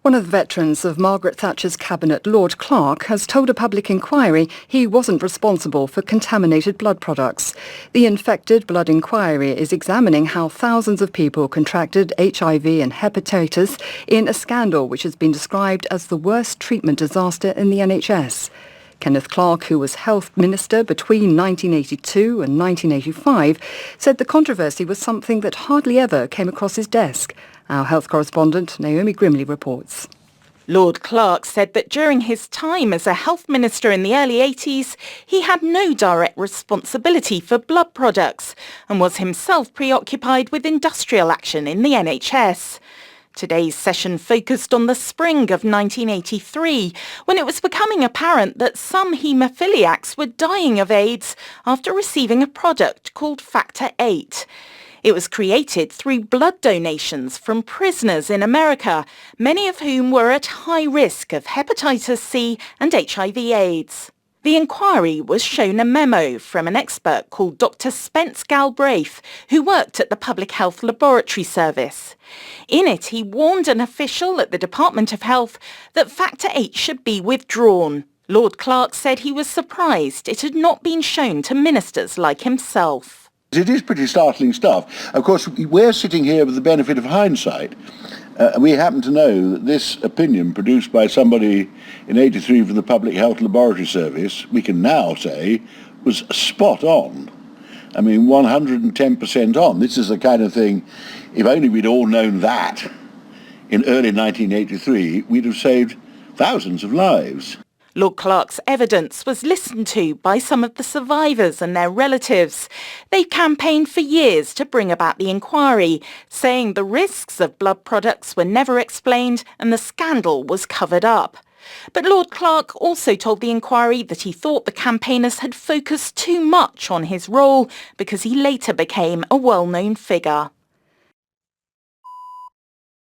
One of the veterans of Margaret Thatcher's cabinet, Lord Clarke, has told a public inquiry he wasn't responsible for contaminated blood products. The Infected Blood Inquiry is examining how thousands of people contracted HIV and hepatitis in a scandal which has been described as the worst treatment disaster in the NHS. Kenneth Clarke, who was Health Minister between 1982 and 1985, said the controversy was something that hardly ever came across his desk. Our health correspondent, Naomi Grimley, reports. Lord Clarke said that during his time as a health minister in the early 80s, he had no direct responsibility for blood products and was himself preoccupied with industrial action in the NHS. Today's session focused on the spring of 1983, when it was becoming apparent that some haemophiliacs were dying of AIDS after receiving a product called Factor VIII. It was created through blood donations from prisoners in America, many of whom were at high risk of hepatitis C and HIV/AIDS. The inquiry was shown a memo from an expert called Dr. Spence Galbraith, who worked at the Public Health Laboratory Service. In it, he warned an official at the Department of Health that Factor VIII should be withdrawn. Lord Clarke said he was surprised it had not been shown to ministers like himself. It is pretty startling stuff. Of course, we're sitting here with the benefit of hindsight. We happen to know that this opinion produced by somebody in 83 for the Public Health Laboratory Service, we can now say, was spot on. I mean, 110% on. This is the kind of thing, if only we'd all known that in early 1983, we'd have saved thousands of lives. Lord Clarke's evidence was listened to by some of the survivors and their relatives. They campaigned for years to bring about the inquiry, saying the risks of blood products were never explained and the scandal was covered up. But Lord Clarke also told the inquiry that he thought the campaigners had focused too much on his role because he later became a well-known figure.